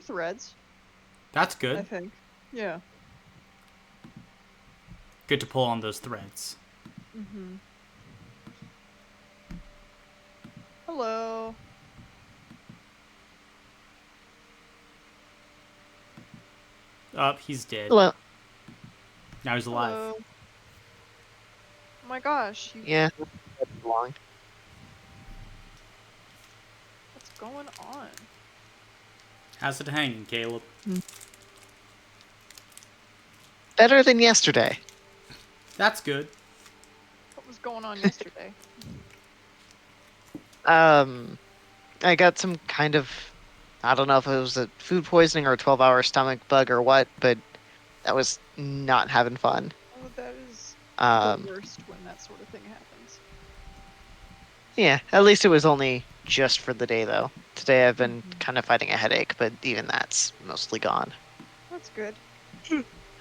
threads, That's I good. think. Yeah. Good to pull on those threads. Mm-hmm. Hello. Oh, he's dead. Hello. Now he's alive. Hello. Oh my gosh, you. Yeah. That's long. What's going on? How's it hanging, Caleb? Better than yesterday. That's good. What was going on yesterday? I got some kind of, I don't know if it was a food poisoning or a 12-hour stomach bug or what, but that was not having fun. Oh, that is the Um, worst when that sort of thing happens. yeah, at least it was only just for the day though. Today I've been Mhm. kind of fighting a headache, but even that's mostly gone. That's good.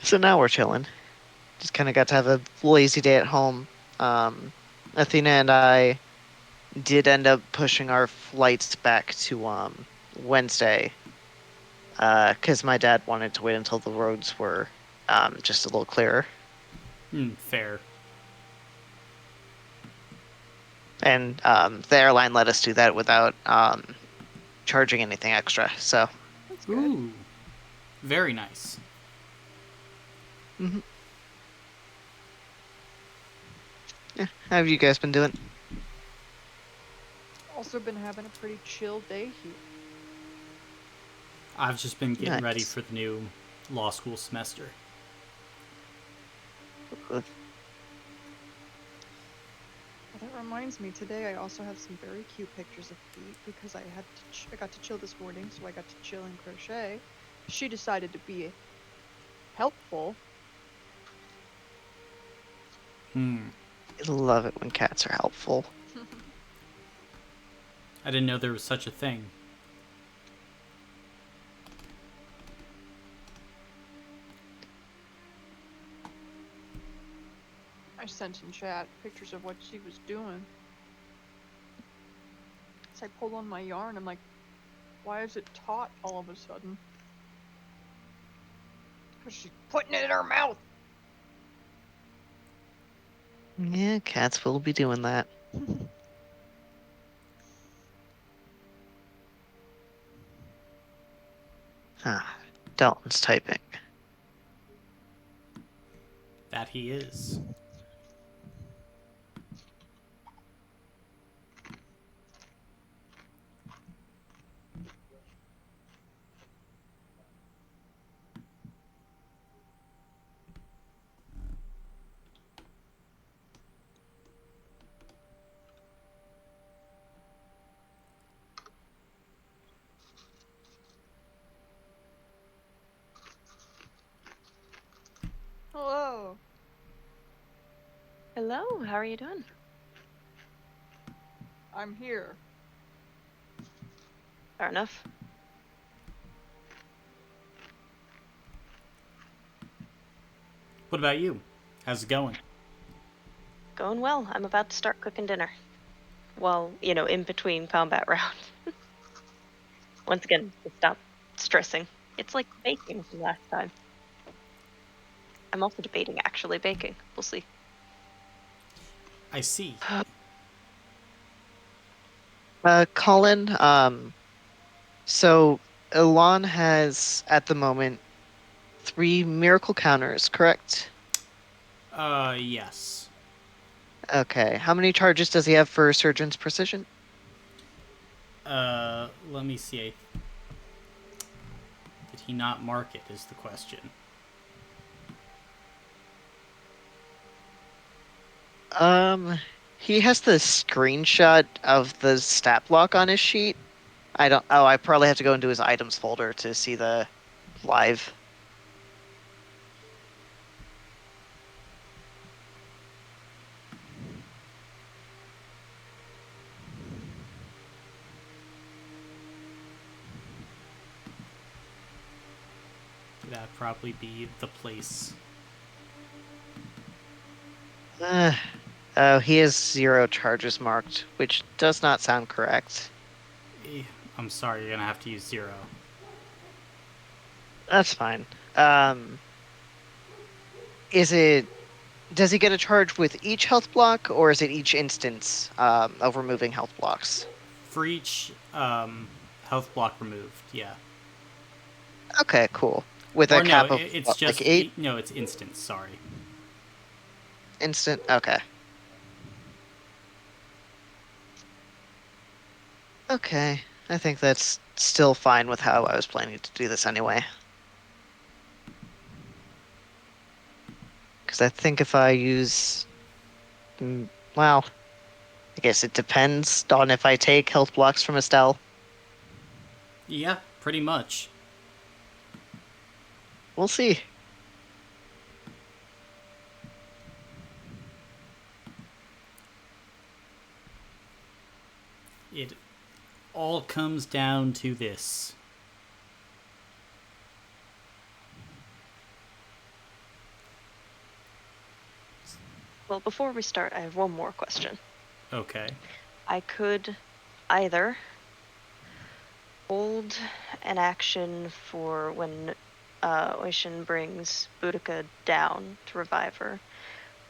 So now we're chilling. Just kind of got to have a lazy day at home. Um, Athena and I did end up pushing our flights back to Wednesday because my dad wanted to wait until the roads were just a little clearer. Fair. And the airline let us do that without charging anything extra. So, That's good. Ooh. Very nice. mhm. Yeah. How have you guys been doing? Also been having a pretty chill day here. I've just been getting ready Nice. for the new law school semester. Uh, Well, that reminds me, today I also have some very cute pictures of Pete because I got to chill this morning, so I got to chill and crochet. She decided to be helpful. I love it when cats are helpful. I didn't know there was such a thing. I sent in chat pictures of what she was doing. As I pull on my yarn, I'm like, why is it taut all of a sudden? Because she's putting it in her mouth. Yeah, cats will be doing that. Ah, Dalton's typing. That he is. Hello. Hello, how are you doing? I'm here. Fair enough. What about you? How's it going? Going well. I'm about to start cooking dinner. Well, in between combat rounds. Once again, to stop stressing. It's like baking from last time. I'm also debating actually baking. We'll see. I see. Colin, so Elon has at the moment 3 miracle counters, correct? Yes. Okay. How many charges does he have for Surgeon's Precision? Let me see. Did he not mark it, is the question. He has the screenshot of the stat block on his sheet. I don't. Oh, I probably have to go into his items folder to see the live. That'd probably be the place. Uh, oh, he has 0 charges marked, which does not sound correct. I'm sorry, you're gonna have to use 0. That's fine. Um, is it? Does he get a charge with each health block, or is it each instance of removing health blocks? For each health block removed, yeah. Okay, cool. With Or a no, cap of it's what, like just 8 no, it's instance. Sorry. instant? Okay. Okay. I think that's still fine with how I was planning to do this anyway. Because I think if I use. Well, I guess it depends on if I take health blocks from Estelle. Yeah, pretty much. We'll see. It all comes down to this. Well, before we start, I have one more question. Okay. I could either hold an action for when Ocean brings Boudica down to revive her,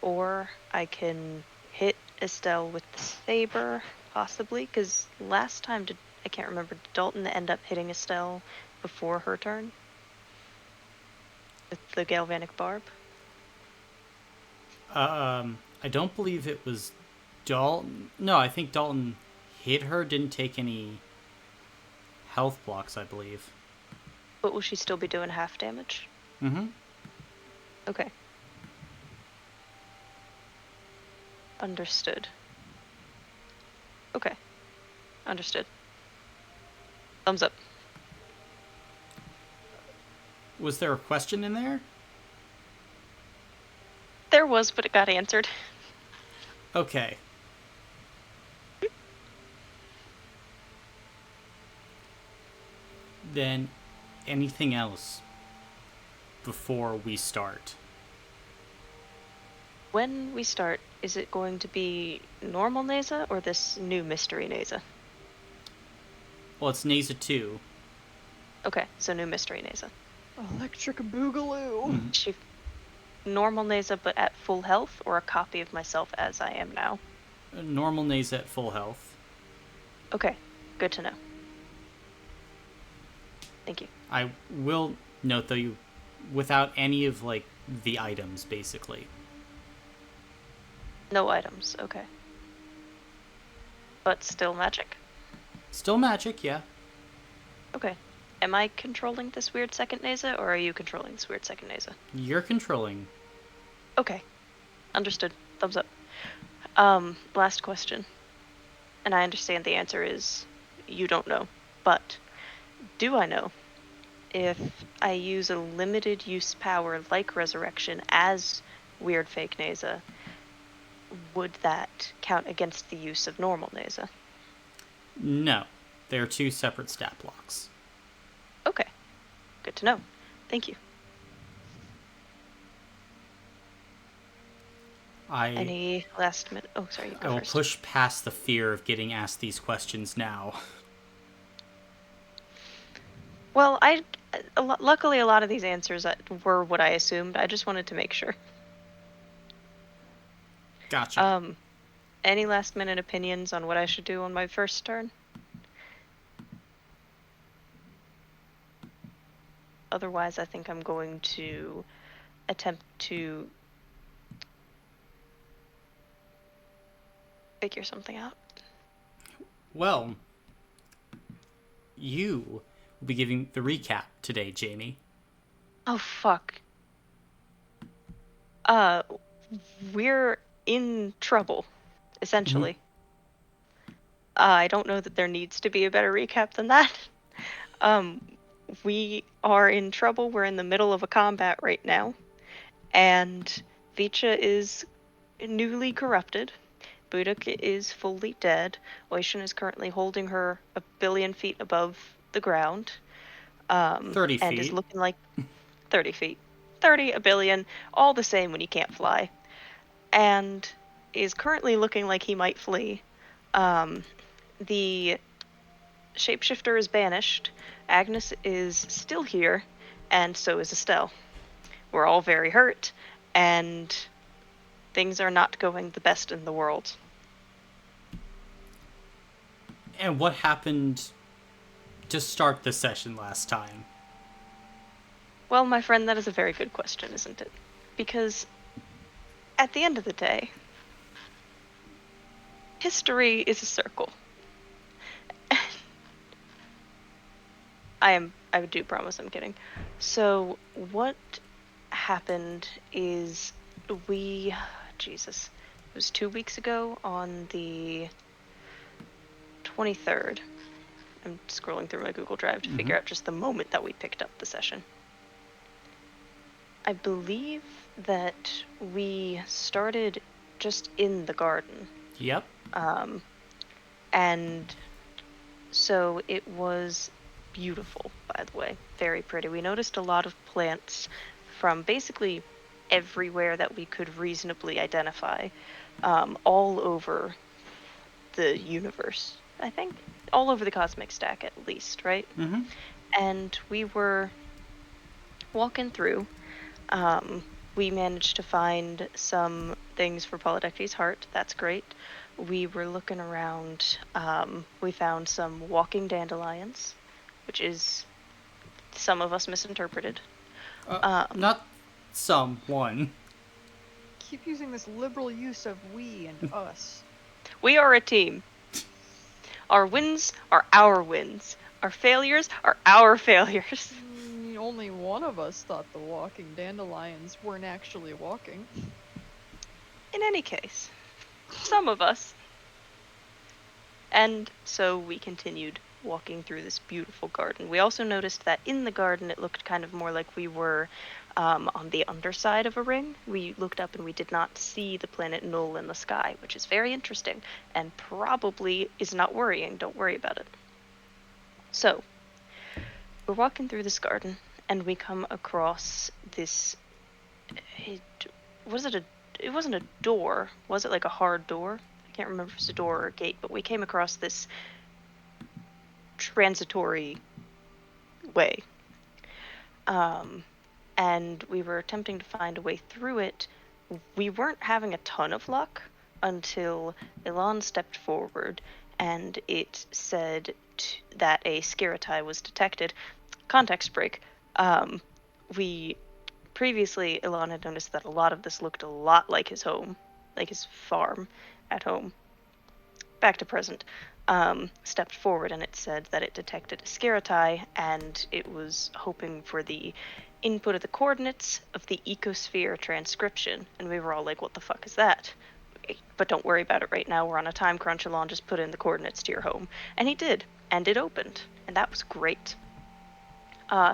or I can hit Estelle with the saber, possibly, because last time I can't remember, did Dalton end up hitting Estelle before her turn with the galvanic barb? I don't believe it was Dalton. No, I think Dalton hit her. Didn't take any health blocks, I believe. But will she still be doing half damage? Mm-hmm. Okay. Understood. Okay. Understood. Thumbs up. Was there a question in there? There was, but it got answered. Okay. Then anything else before we start? When we start, is it going to be normal Neza or this new mystery Neza? Well, it's Neza 2. Okay, so new mystery Neza. Electric Boogaloo. She normal Neza but at full health, or a copy of myself as I am now? Normal Neza at full health. Okay, good to know. Thank you. I will note, though, without any of, like, the items, basically. No items, okay. But still magic? Still magic, yeah. Okay. Am I controlling this weird second Neza, or are you controlling this weird second Neza? You're controlling. Okay. Understood. Thumbs up. Last question. And I understand the answer is you don't know. But do I know if I use a limited use power like Resurrection as Weird Fake Neza, would that count against the use of normal Neza? No. They are two separate stat blocks. Okay. Good to know. Thank you. Any last minute? Oh, sorry. You go I will first. push past the fear of getting asked these questions now. Well, luckily a lot of these answers were what I assumed. I just wanted to make sure. Gotcha. Any last minute opinions on what I should do on my first turn? Otherwise, I think I'm going to attempt to figure something out. Well, you will be giving the recap today, Jamie. Oh, fuck. We're in trouble, essentially. I don't know that there needs to be a better recap than that. We are in trouble. We're in the middle of a combat right now. And Vicha is newly corrupted. Buduk is fully dead. Ocean is currently holding her a billion feet above the ground. 30 And is feet. looking like 30 feet. 30, a billion, all the same when you can't fly. And is currently looking like he might flee. The shapeshifter is banished. Agnes is still here, and so is Estelle. We're all very hurt, and things are not going the best in the world. And what happened to start the session last time? Well, my friend, that is a very good question, isn't it? Because at the end of the day, history is a circle. I do promise I'm kidding. So what happened is Jesus, it was 2 weeks ago on the 23rd. I'm scrolling through my Google Drive to figure out just the moment that we picked up the session. I believe that we started just in the garden. Yep. And so it was beautiful, by the way. Very pretty. We noticed a lot of plants from basically everywhere that we could reasonably identify, all over the universe, I think. All over the cosmic stack, at least, right? Mm-hmm. And we were walking through. We managed to find some things for Polydectes' heart. That's great. We were looking around. We found some walking dandelions, which is some of us misinterpreted. Not someone. Keep using this liberal use of we and us. We are a team. Our wins are our wins. Our failures are our failures. Only one of us thought the walking dandelions weren't actually walking. In any case, some of us. And so we continued walking through this beautiful garden. We also noticed that in the garden it looked kind of more like we were on the underside of a ring. We looked up and we did not see the planet Null in the sky, which is very interesting and probably is not worrying. Don't worry about it. So, we're walking through this garden and we come across this. It wasn't a door. Was it like a hard door? I can't remember if it was a door or a gate, but we came across this transitory way. And we were attempting to find a way through it. We weren't having a ton of luck until Elon stepped forward and it said that a Skiratai was detected. Context break. We previously, Elon had noticed that a lot of this looked a lot like his home, like his farm at home. Back to present. Stepped forward and it said that it detected a Skiratai and it was hoping for the input of the coordinates of the ecosphere transcription. And we were all like, what the fuck is that? But don't worry about it right now. We're on a time crunch. Elon just put in the coordinates to your home. And he did. And it opened. And that was great.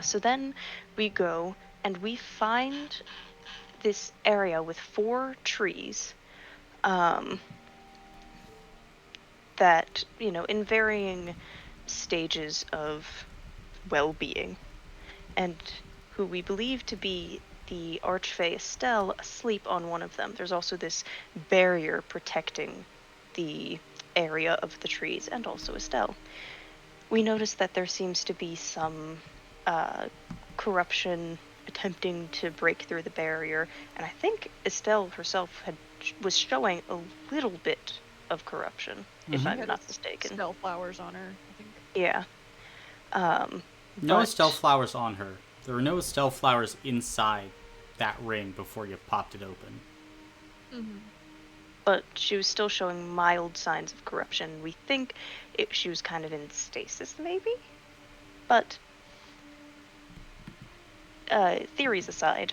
So then we go and we find this area with 4 trees that, in varying stages of well-being, and who we believe to be the Archfey Estelle asleep on one of them. There's also this barrier protecting the area of the trees and also Estelle. We notice that there seems to be some corruption attempting to break through the barrier, and I think Estelle herself was showing a little bit of corruption, if I'm not mistaken. Estelle flowers on her, I think. Yeah. No Estelle flowers on her. There were no Estelle flowers inside that ring before you popped it open. Mm-hmm. But she was still showing mild signs of corruption. We think she was kind of in stasis, maybe? But theories aside,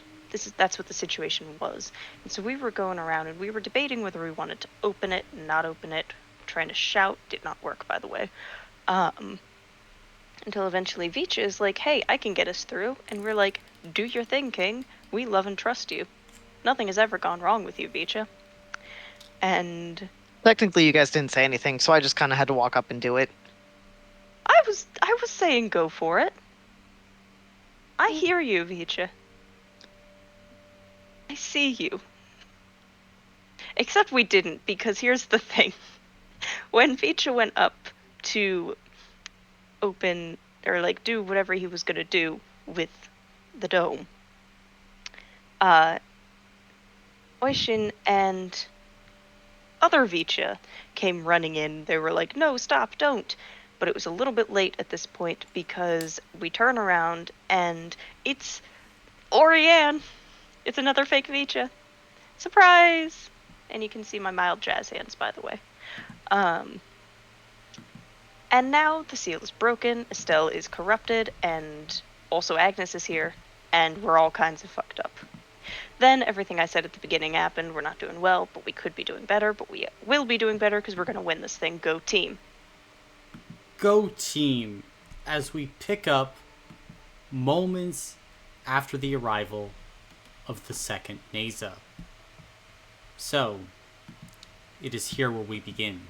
that's what the situation was. And so we were going around and we were debating whether we wanted to open it, not open it, trying to shout. Did not work, by the way. Until eventually Vicha is like, hey, I can get us through. And we're like, do your thing, King. We love and trust you. Nothing has ever gone wrong with you, Vicha. And Technically, you guys didn't say anything, so I just kind of had to walk up and do it. I was saying go for it. I hear you, Vicha. I see you. Except we didn't, because here's the thing. When Vicha went up to open, or do whatever he was going to do with the dome, Oishin and other Vicha came running in. They were like, no, stop, don't. But it was a little bit late at this point because we turn around and it's Orianne. It's another fake Vicha. Surprise! And you can see my mild jazz hands, by the way. And now the seal is broken, Estelle is corrupted, and also Agnes is here, and we're all kinds of fucked up. Then everything I said at the beginning happened. We're not doing well, but we could be doing better, but we will be doing better because we're going to win this thing. Go team. Go team, as we pick up moments after the arrival of the second Neza. So, it is here where we begin.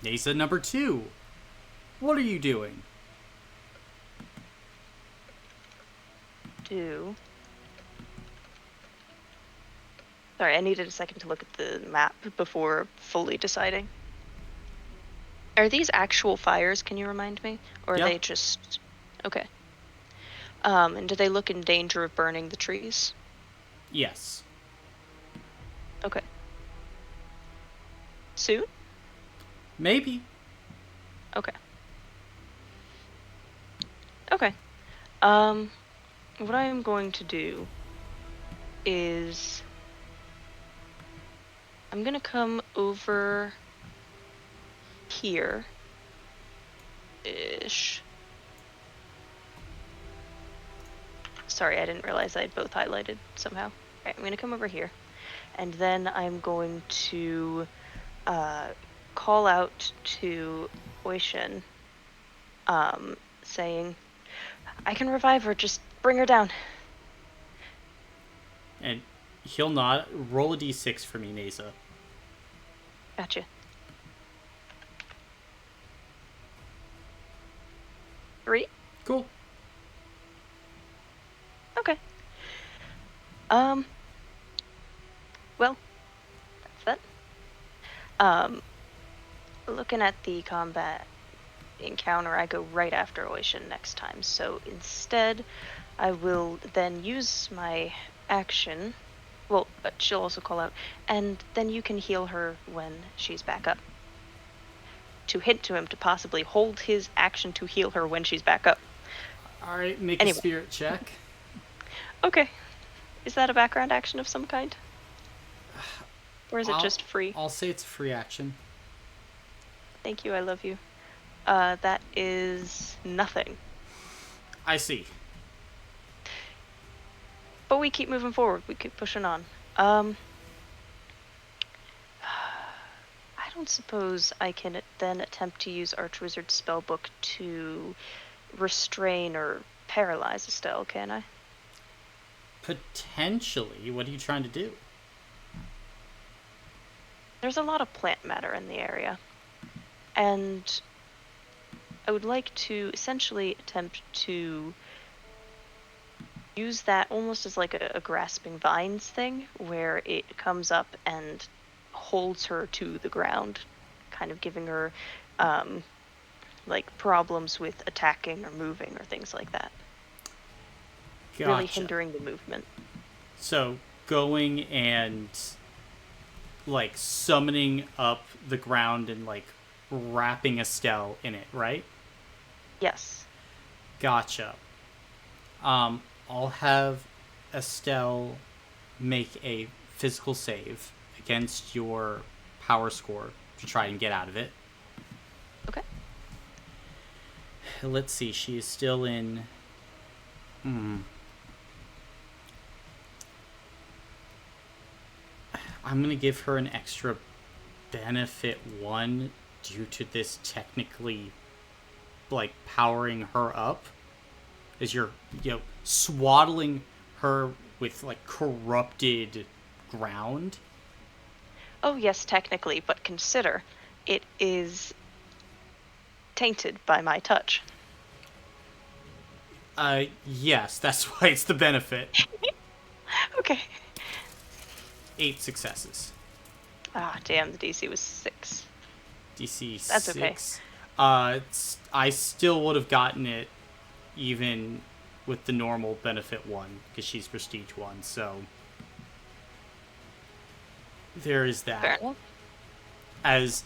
Neza number 2, what are you doing? Sorry, I needed a second to look at the map before fully deciding. Are these actual fires, can you remind me? Or are Yeah. they just... Okay. And do they look in danger of burning the trees? Yes. Okay. Soon? Maybe. Okay. Okay. What I am going to do is... I'm gonna come over here. Ish. Sorry, I didn't realize I had both highlighted somehow. Alright, I'm gonna come over here. And then I'm going to call out to Oishin, saying, I can revive her, just bring her down. And he'll nod. Roll a d6 for me, Neza. Gotcha. 3? Cool. Okay. Well, that's that. Looking at the combat encounter, I go right after Oishin next time. So instead, I will then use my action. Well, she'll also call out, and then you can heal her when she's back up. To hint to him to possibly hold his action to heal her when she's back up. Alright, make Anyway. a spirit check. Okay. Is that a background action of some kind? Or is it just free? I'll say it's a free action. Thank you, I love you. That is nothing. I see. But we keep moving forward. We keep pushing on. I don't suppose I can then attempt to use Archwizard's spellbook to restrain or paralyze Estelle, can I? Potentially. What are you trying to do? There's a lot of plant matter in the area. And I would like to essentially attempt to use that almost as like a grasping vines thing, where it comes up and holds her to the ground, kind of giving her like problems with attacking or moving or things like that. Gotcha. Really hindering the movement. So, going and, like, summoning up the ground and, like, wrapping Estelle in it, right? Yes. Gotcha. I'll have Estelle make a physical save against your power score to try and get out of it. Okay. Let's see, she is still in... I'm going to give her an extra benefit 1 due to this technically, like, powering her up. As you're, swaddling her with, like, corrupted ground. Oh, yes, technically, but consider it is tainted by my touch. Yes, that's why it's the benefit. Okay. 8 successes. Ah, damn, the DC was 6. DC That's 6. okay. I still would have gotten it even with the normal benefit 1 because she's prestige 1. So there is that. Fair enough. As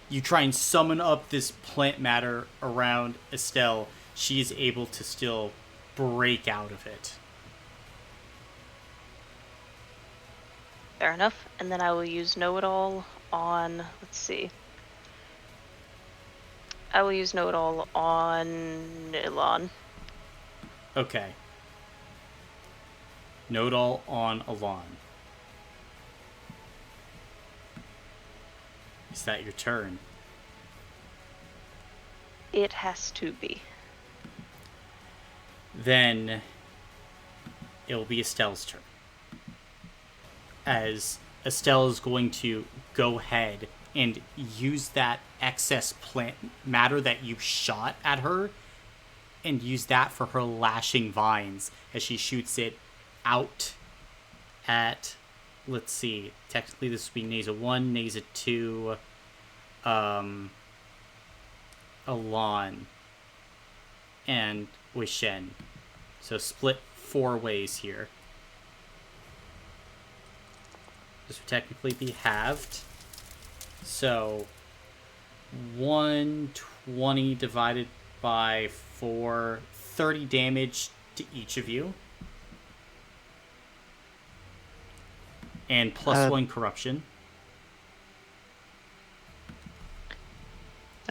you try and summon up this plant matter around Estelle, she is able to still break out of it. Fair enough. And then I will use Know-It-All on, let's see. I will use Know-It-All on Ilan. Okay. Know-It-All on Alon. Is that your turn? It has to be. Then it will be Estelle's turn. As Estelle is going to go ahead and use that excess plant matter that you shot at her and use that for her lashing vines as she shoots it out at, let's see, technically this would be Neza 1, Neza 2, Alon, and Wishen. So split 4 ways here. This would technically be halved. So 120 divided by 4, 30 damage to each of you. And plus 1 corruption.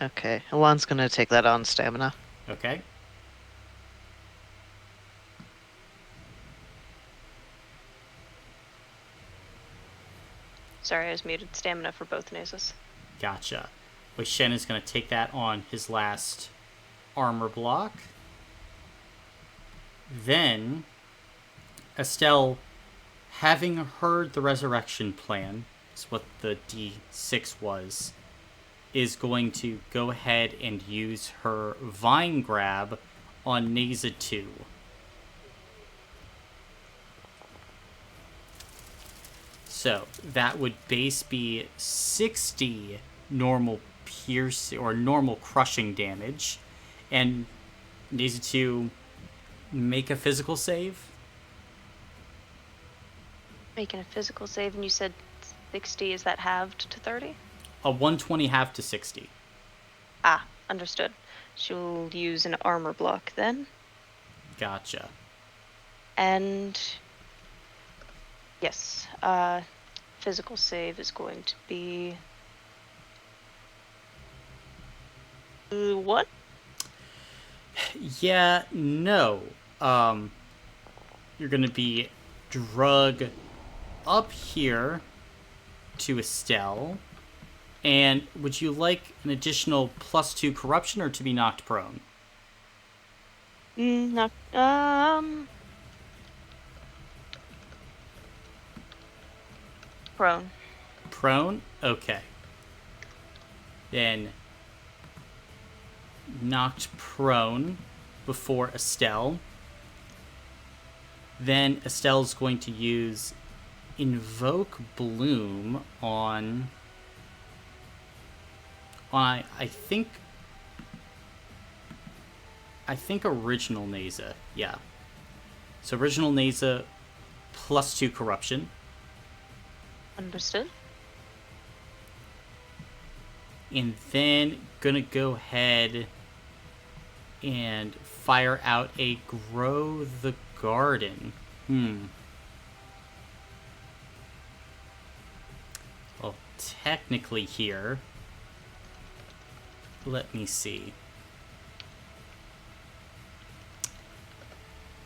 Okay, Alon's gonna take that on stamina. Okay. Sorry, I was muted. Stamina for both Nazas. Gotcha. Wei Shen is going to take that on his last armor block. Then, Estelle, having heard the resurrection plan, is what the D6 was, is going to go ahead and use her Vine Grab on Neza 2. So that would base be 60 normal pierce or normal crushing damage, and Neza 2 make a physical save. Making a physical save, and you said 60. Is that halved to 30? A 120 half to 60. Ah, understood. She'll use an armor block then. Gotcha. And yes, physical save is going to be 1. Yeah, no. You're gonna be drug up here to Estelle. And would you like an additional +2 corruption or to be knocked prone? No. Prone. Prone? Okay. Then knocked prone before Estelle. Then Estelle's going to use Invoke Bloom on I think original Neza. Yeah. So original Neza +2 corruption. Understood. And then gonna go ahead and fire out a Grow the Garden. Well, technically here, let me see.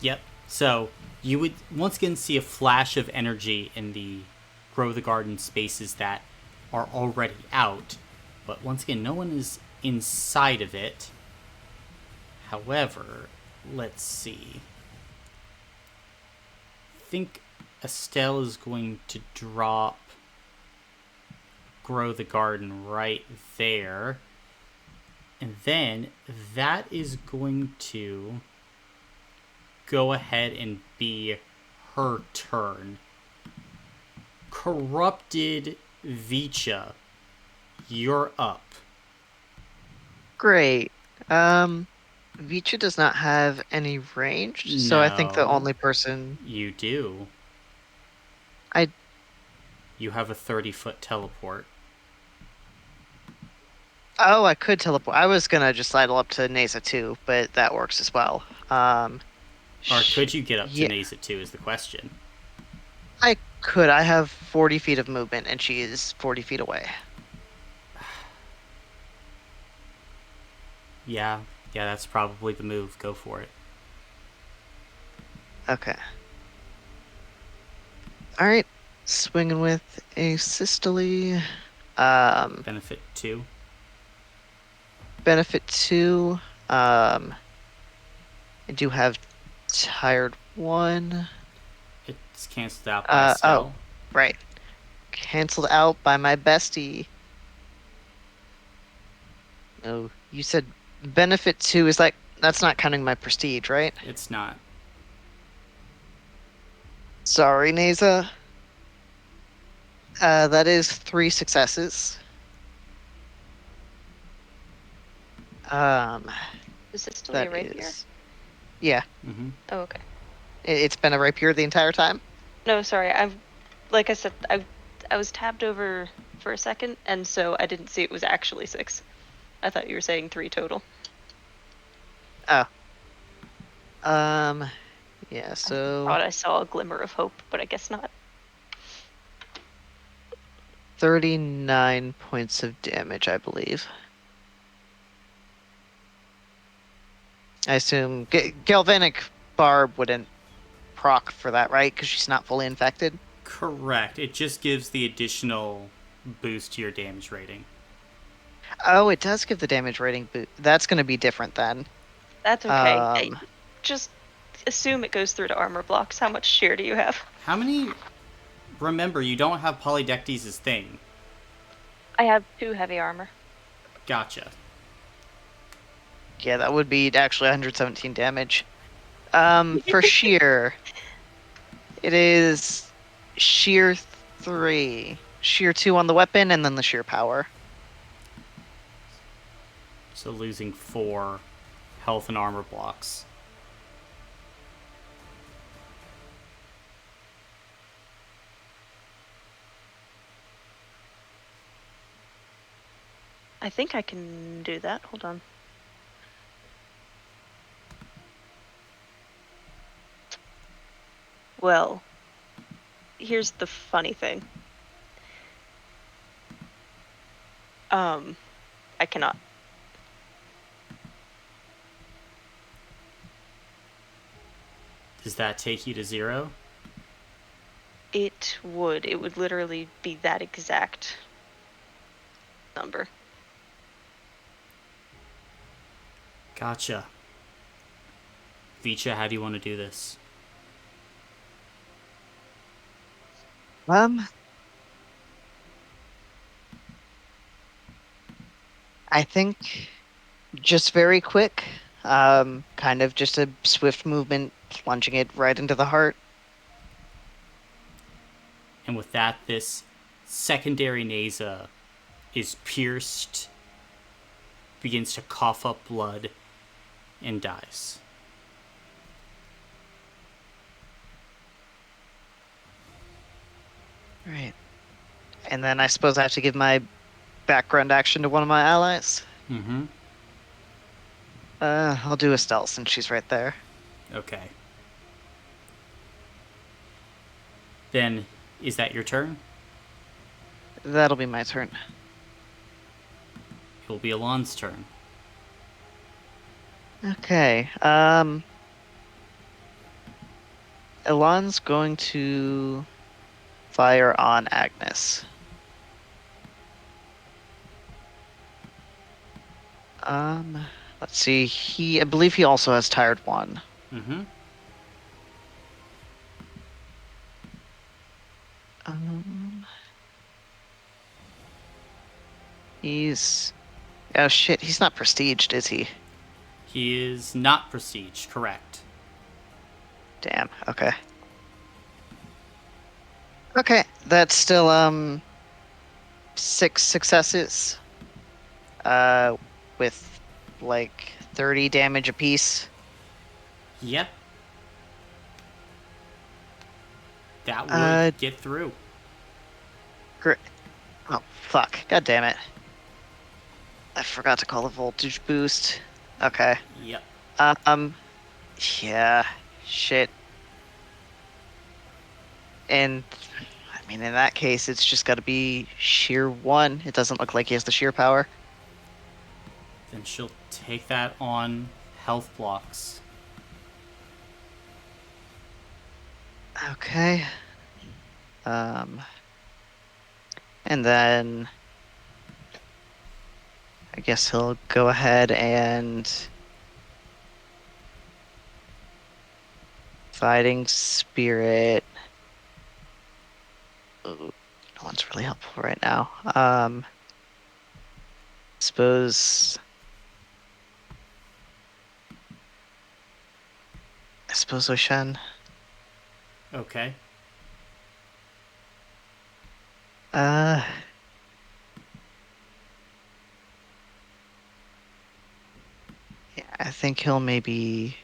Yep. So you would once again see a flash of energy in the Grow the Garden spaces that are already out. But once again, no one is inside of it. However, let's see. I think Estelle is going to drop Grow the Garden right there. And then that is going to go ahead and be her turn. Corrupted Vicha, you're up. Great. Vicha does not have any range, so I think the No. only person You do. I You have a 30-foot teleport. I could teleport. I was gonna just sidle up to Nasa too, but that works as well. Or could you get up to Yeah, Nasa too is the question. I could. I have 40 feet of movement, and she is 40 feet away. Yeah, that's probably the move. Go for it. Okay. All right. Swinging with a systole. Benefit 2. Benefit 2. I do have tired 1. It's cancelled out by a Oh, spell. right. Canceled out by my bestie. Oh, you said benefit 2 is like that's not counting my prestige, right? It's not. Sorry, Nasa. That is 3 successes. Um, Is this still that your rapier? is, yeah. Mm-hmm. Oh, okay. It's been a rapier the entire time. No, sorry. Like I said, I was tabbed over for a second, and so I didn't see it was actually 6. I thought you were saying 3 total. Oh. Yeah. I So thought I saw a glimmer of hope, but I guess not. 39 points of damage, I believe. I assume Galvanic Barb wouldn't proc for that, right? Because she's not fully infected. Correct. It just gives the additional boost to your damage rating. Oh, it does give the damage rating boost. That's going to be different then. That's okay. Hey, Um, just assume it goes through to armor blocks. How much shear do you have? How many? Remember, you don't have Polydectes' thing. I have 2 heavy armor. Gotcha. yeah, that would be actually 117 damage. For sheer, it is sheer 3, sheer 2 on the weapon, and then the sheer power. So losing 4 health and armor blocks. I think I can do that. Hold on. Well, here's the funny thing. I cannot. Does that take you to 0? It would. It would literally be that exact number. Gotcha. Vicha, how do you want to do this? I think just very quick, kind of just a swift movement, plunging it right into the heart. And with that, this secondary Nasa is pierced, begins to cough up blood, and dies. Right. And then I suppose I have to give my background action to one of my allies. Mm-hmm. I'll do Estelle since she's right there. Okay. Then, is that your turn? That'll be my turn. It'll be Alon's turn. Okay. Elon's going to fire on Agnes. Let's see. I believe he also has tired 1. Mm-hmm. He's oh shit. He's not prestiged, is he? He is not prestige, correct. Damn. Okay. Okay, that's still 6 successes. With like 30 damage apiece. Yep. That Uh, would get through. Great. Oh, fuck. God damn it. I forgot to call the voltage boost. Okay. Yep. Um, yeah. Shit. And, I mean, in that case, it's just gotta be sheer 1. It doesn't look like he has the sheer power. Then she'll take that on health blocks. Okay. And then I guess he'll go ahead and fighting spirit. Ooh, no one's really helpful right now. Suppose I suppose Oshan. Okay. Uh, yeah, I think he'll maybe.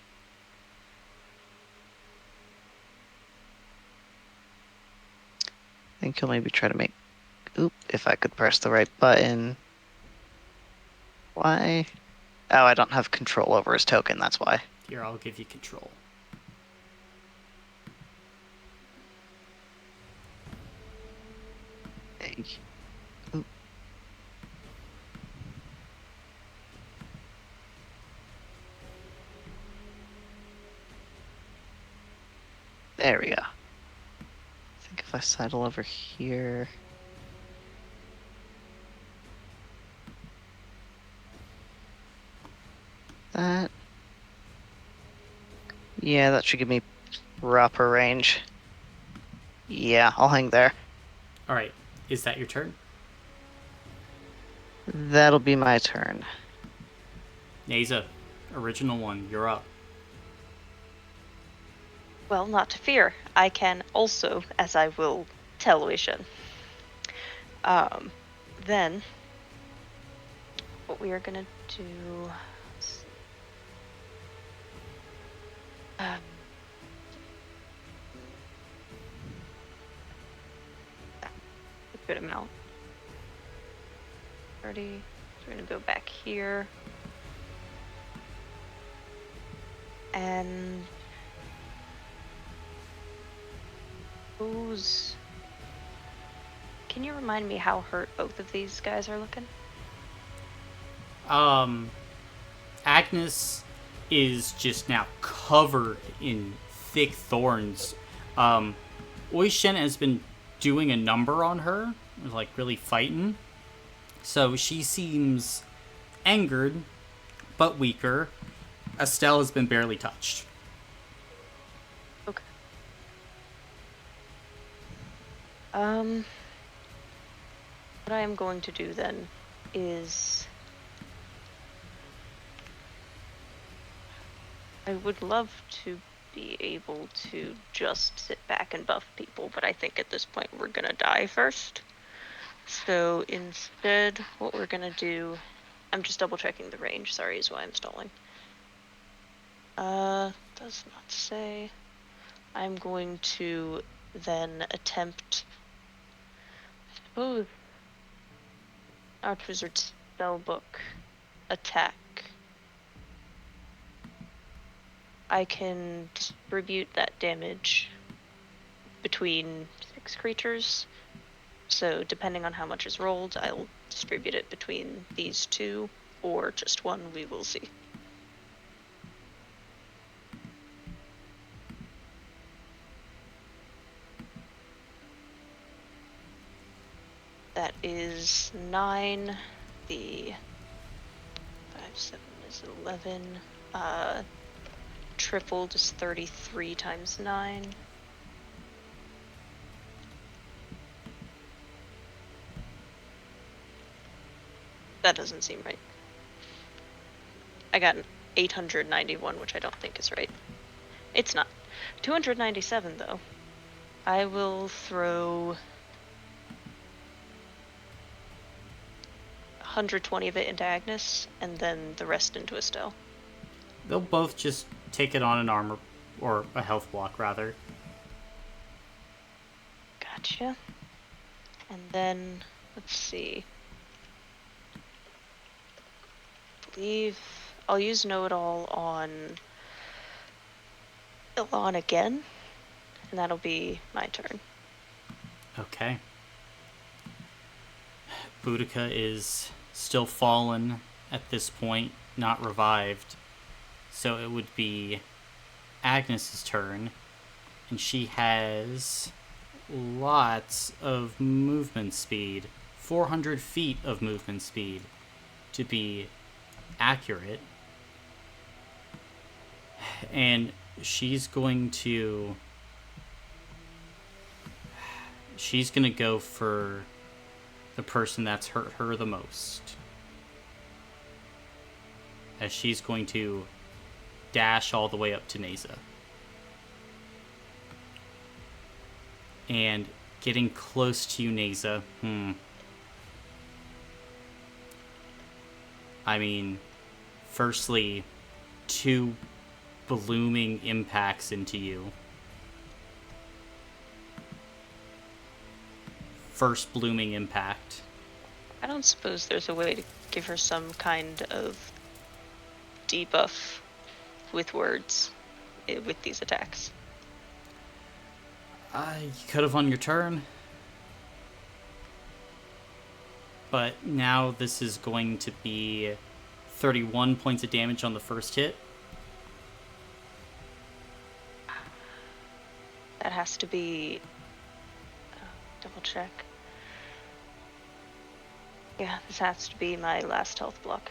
I think he'll maybe try to make. Oop, if I could press the right button. Why? Oh, I don't have control over his token, that's why. Here, I'll give you control. Hey. Oop. There we go. I think if I sidle over here. That. Yeah, that should give me proper range. Yeah, I'll hang there. Alright. Is that your turn? That'll be my turn. Naza, original one, you're up. Well, not to fear. I can also, as I will tell Oishan. Then, what we are gonna do. Let's see. A good amount. 30. So we're gonna go back here. And who's. Can you remind me how hurt both of these guys are looking? Agnes is just now covered in thick thorns. Oishen has been doing a number on her, like really fighting. So she seems angered, but weaker. Estelle has been barely touched. Okay. What I am going to do then is I would love to be able to just sit back and buff people, but I think at this point we're gonna die first. So instead, what we're gonna do, I'm just double checking the range, sorry, is why I'm stalling. Does not say. I'm going to then attempt, I suppose, Archwizard's Spellbook attack. I can distribute that damage between 6 creatures. So depending on how much is rolled, I'll distribute it between these 2 or just 1, we will see. That is 9. The 5, 7 is 11. Tripled is 33 times 9. That doesn't seem right. I got an 891, which I don't think is right. It's not. 297, though. I will throw 120 of it into Agnes, and then the rest into Estelle. They'll both just take it on an armor or a health block rather. Gotcha. And then, let's see. I believe I'll use Know-It-All on Ilan again, and that'll be my turn. Okay. Boudica is still fallen at this point, not revived. So it would be Agnes's turn, and she has lots of movement speed. 400 feet of movement speed, to be accurate. And she's going to go for the person that's hurt her the most. As she's going to dash all the way up to Neza. And getting close to you, Neza. I mean, firstly, 2 blooming impacts into you. First blooming impact. I don't suppose there's a way to give her some kind of debuff with words with these attacks. You could have on your turn. But now this is going to be 31 points of damage on the first hit. That has to be... double check. Yeah, this has to be my last health block.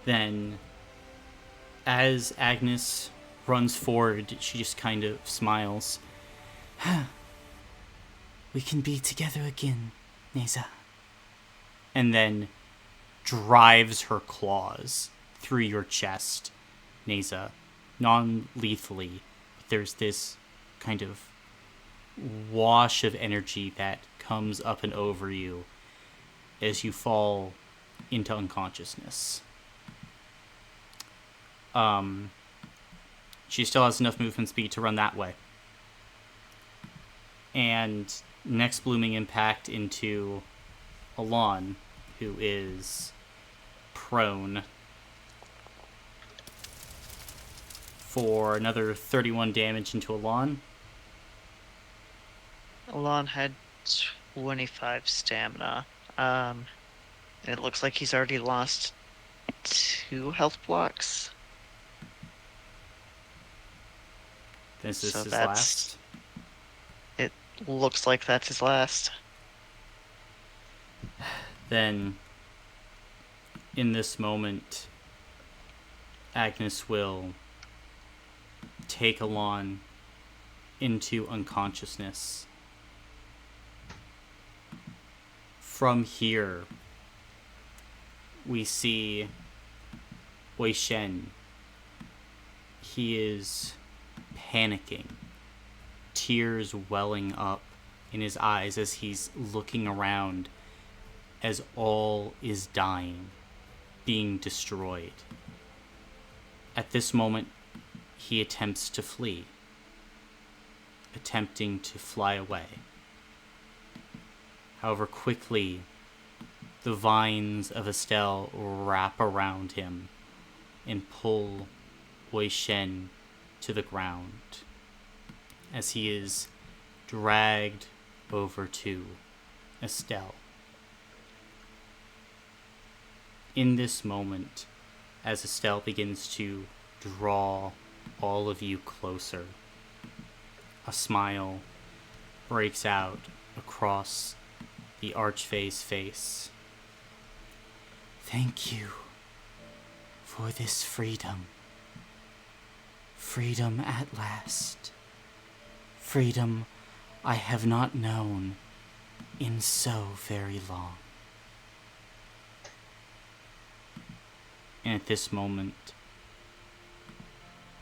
Then, as Agnes runs forward, she just kind of smiles. We can be together again, Neza. And then drives her claws through your chest, Neza. Non-lethally. There's this kind of wash of energy that comes up and over you as you fall into unconsciousness. She still has enough movement speed to run that way. And next blooming impact into Alon, who is prone, for another 31 damage into Alon. Alon had 25 stamina. And it looks like he's already lost 2 health blocks. This is So his that's- last. It looks like that's his last. Then, in this moment, Agnes will take Alon into unconsciousness. From here, we see Wei Shen. He is panicking, tears welling up in his eyes as he's looking around as all is dying, being destroyed. At this moment, he attempts to flee, attempting to fly away. However, quickly, the vines of Estelle wrap around him and pull Wei Shen to the ground as he is dragged over to Estelle. In this moment, as Estelle begins to draw all of you closer, a smile breaks out across the Archfey's face. Thank you for this freedom. Freedom at last. Freedom I have not known in so very long. And at this moment,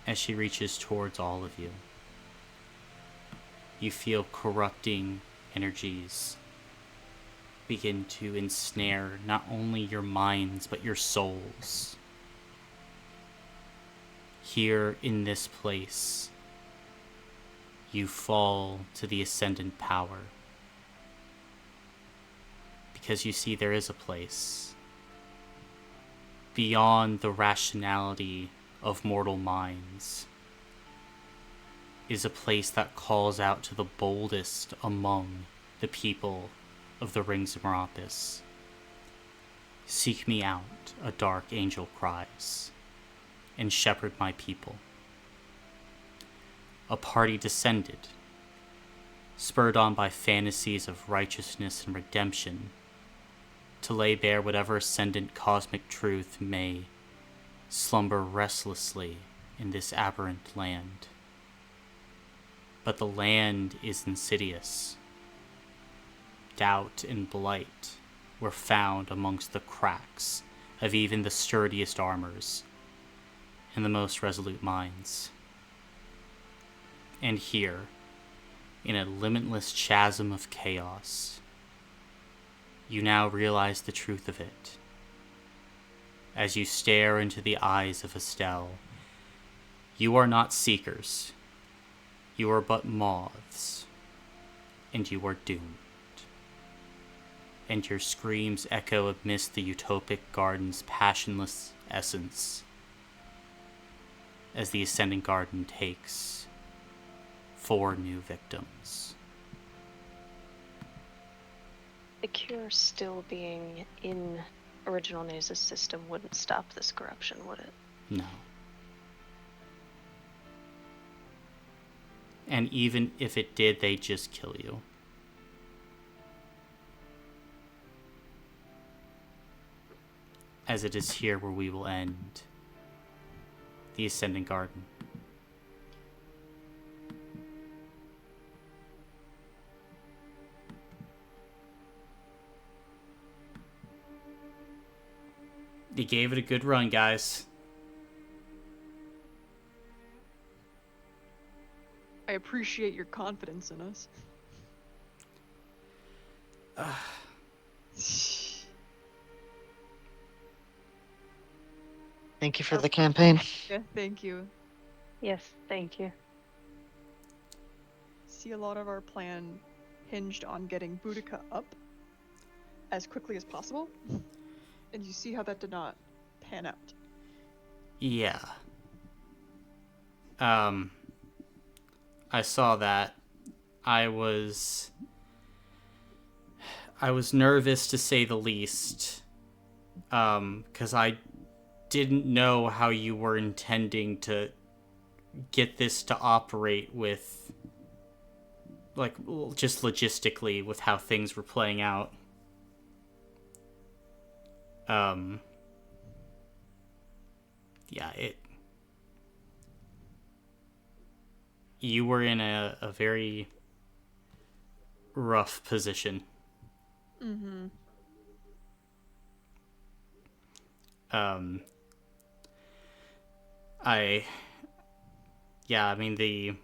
as she reaches towards all of you, you feel corrupting energies begin to ensnare not only your minds but your souls. here in this place, you fall to the Ascendant power. Because you see, there is a place beyond the rationality of mortal minds, is a place that calls out to the boldest among the people of the Rings of Meropis. Seek me out, a dark angel cries, and shepherd my people. A party descended, spurred on by fantasies of righteousness and redemption, to lay bare whatever ascendant cosmic truth may slumber restlessly in this aberrant land. But the land is insidious. Doubt and blight were found amongst the cracks of even the sturdiest armors and the most resolute minds. And here, in a limitless chasm of chaos, you now realize the truth of it. As you stare into the eyes of Estelle, you are not seekers. You are but moths, and you are doomed. And your screams echo amidst the utopic garden's passionless essence, as the Ascendant Garden takes 4 new victims. The cure still being in Original News' system wouldn't stop this corruption, would it? No. And even if it did, they'd just kill you. As it is here where we will end the Ascendant Garden. You gave it a good run, guys. I appreciate your confidence in us. Thank you for the campaign. Yeah, thank you. Yes, thank you. See, a lot of our plan hinged on getting Boudica up as quickly as possible. And you see how that did not pan out. Yeah. I saw that. I was nervous, to say the least, because I didn't know how you were intending to get this to operate with, like, just logistically with how things were playing out. Yeah, you were in a very rough position. Mm-hmm. I mean, the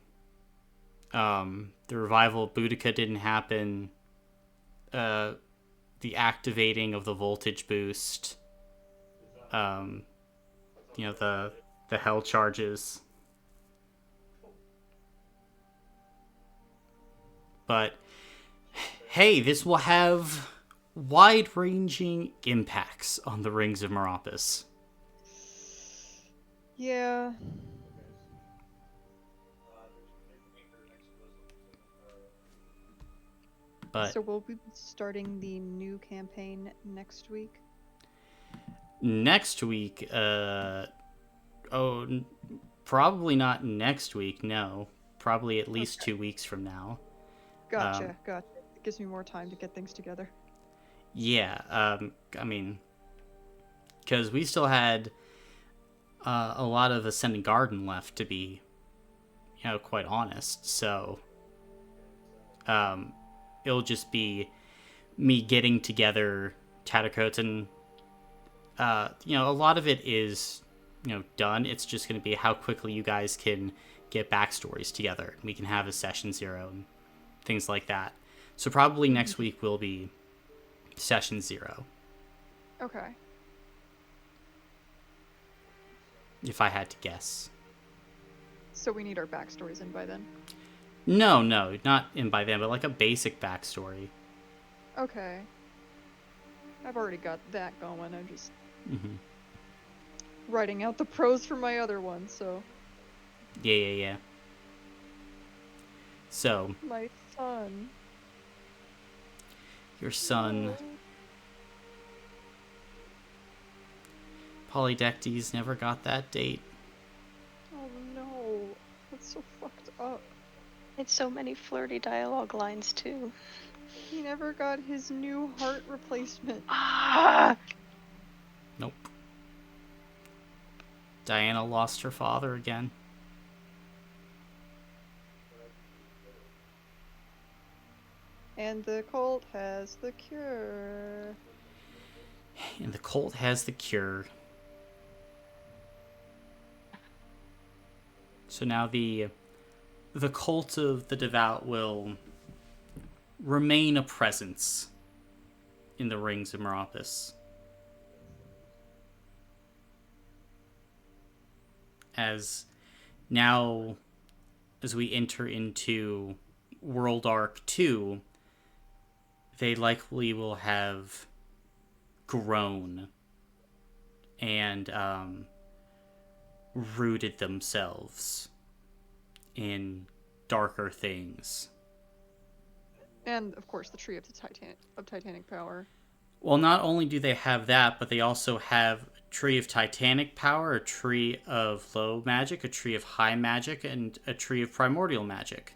revival of Boudica didn't happen. The activating of the voltage boost, the hell charges. But hey, this will have wide-ranging impacts on the Rings of Meropis. Yeah. But So we'll be starting the new campaign next week. next week, probably not next week, no. Probably at least 2 weeks from now. Gotcha. It gives me more time to get things together. Yeah, I mean, because we still had a lot of Ascendant Garden left, to be, quite honest. So, it'll just be me getting together Tattercoats, and a lot of it is, done. It's just going to be how quickly you guys can get backstories together. We can have a session 0 and things like that. So probably next week will be session 0. Okay. If I had to guess. So we need our backstories in by then. No, not in by then, but like a basic backstory. Okay. I've already got that going. I'm just Mm-hmm. writing out the pros for my other one, so. Yeah. So, My son. your son, Oh, Polydectes, never got that date. oh no. That's so fucked up. It's so many flirty dialogue lines too. He never got his new heart replacement. Ah! Nope. Diana lost her father again. And the cult has the cure. And the cult has the cure. So now the cult of the devout will remain a presence in the rings of Meropis. As now, as we enter into World Arc 2, they likely will have grown and rooted themselves in darker things. And of course, the tree of Titanic power. Well, not only do they have that, but they also have a tree of Titanic power, a tree of low magic, a tree of high magic, and a tree of primordial magic.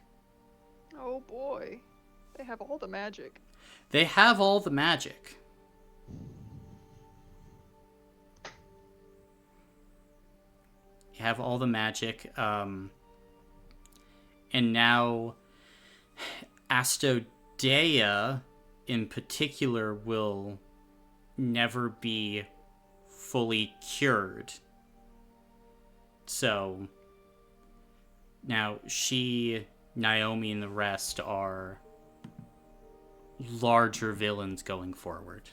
Oh boy, they have all the magic. They have all the magic. You have all the magic. And now Astodea in particular will never be fully cured. So now she, Naomi, and the rest are larger villains going forward.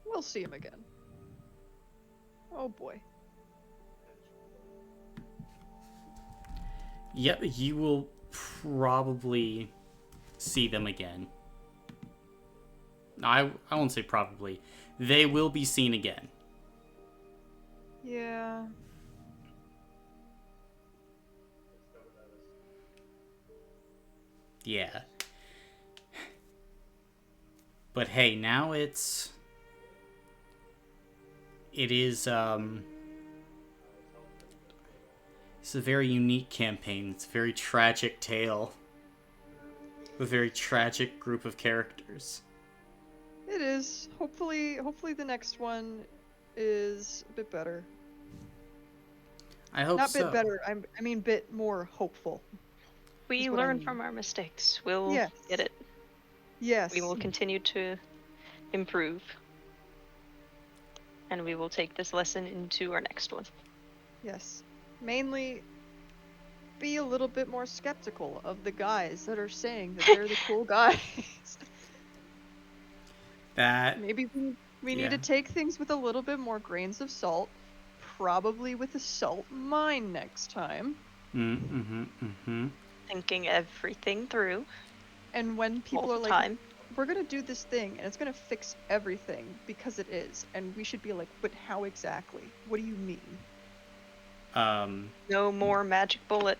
We'll see him again. Oh boy. Yep, you will probably see them again. I won't say probably. They will be seen again. Yeah. Yeah. But hey, now it is it's a very unique campaign. It's a very tragic tale. A very tragic group of characters. It is. Hopefully the next one is a bit better. I hope Not so. bit better. I mean bit more hopeful. We Is what I learn mean. from our mistakes. We'll Yes. get it. Yes. We will continue to improve. And we will take this lesson into our next one. Yes. Mainly be a little bit more skeptical of the guys that are saying that they're the cool guys. That Maybe we need to take things with a little bit more grains of salt. Probably with a salt mine next time. Thinking everything through. And when people all are the like, time. we're gonna do this thing and it's gonna fix everything because it is, and we should be like, but how exactly? What do you mean? No more magic bullet.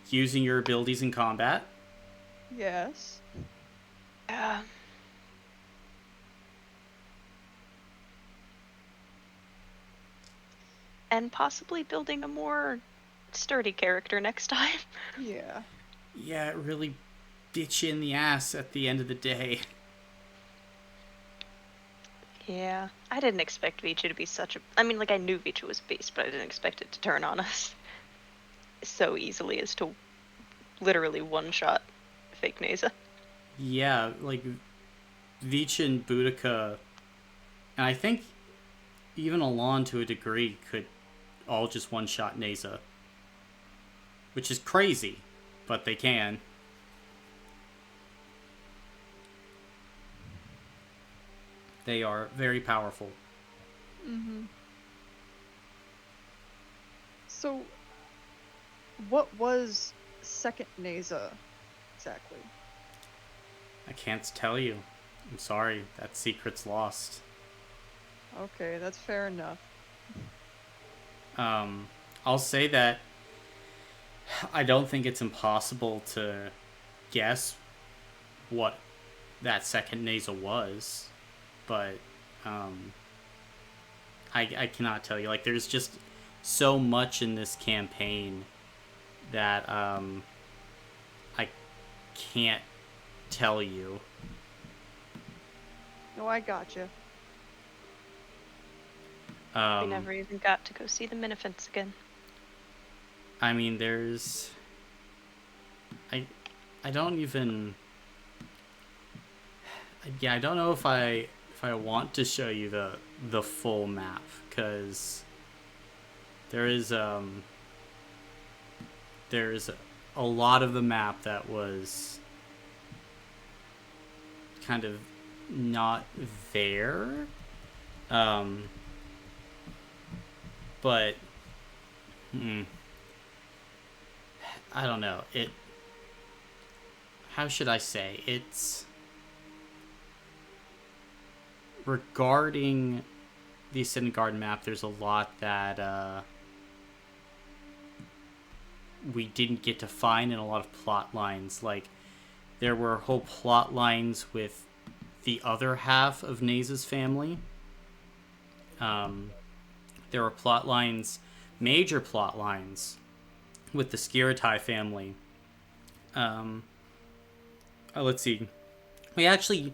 Using your abilities in combat. Yes. Yeah. And possibly building a more sturdy character next time. Yeah. Yeah, it really bit you in the ass at the end of the day. Yeah. I didn't expect Vicha to be such a... I mean, like, I knew Vicha was a beast, but I didn't expect it to turn on us so easily as to literally one-shot fake Neza. Yeah, like Vich and Boudica, and I think even Alon to a degree could all just one-shot Neza. Which is crazy, but they can. They are very powerful. So, what was Second Neza exactly? I can't tell you. I'm sorry. That secret's lost. Okay, that's fair enough. I'll say that I don't think it's impossible to guess what that second nasal was, but um, I cannot tell you. Like, there's just so much in this campaign that I can't tell you. No, I gotcha. We never even got to go see the Minifants again. I mean, there's I don't even yeah, I don't know if I want to show you the full map, because there's a lot of the map that was kind of not there. But I don't know. How should I say? It's regarding the Ascendant Garden map. There's a lot that we didn't get to find in a lot of plot lines. Like, there were whole plot lines with the other half of Naze's family. There were plot lines, major plot lines, with the Skiratai family. Let's see. We actually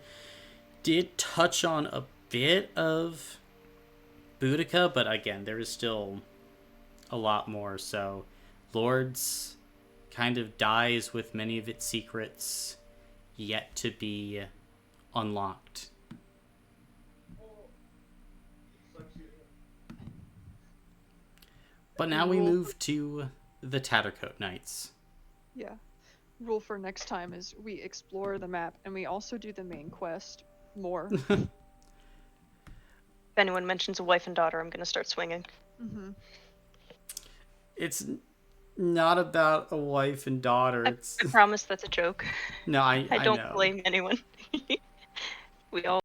did touch on a bit of Boudica, but again, there is still a lot more. So, Lourdes kind of dies with many of its secrets yet to be unlocked. But now we move to the Tattercoat Knights. Yeah. Rule for next time is we explore the map and we also do the main quest more. If anyone mentions a wife and daughter, I'm gonna start swinging. Mm-hmm. It's not about a wife and daughter. I promise that's a joke. No, I I don't know. blame anyone. We all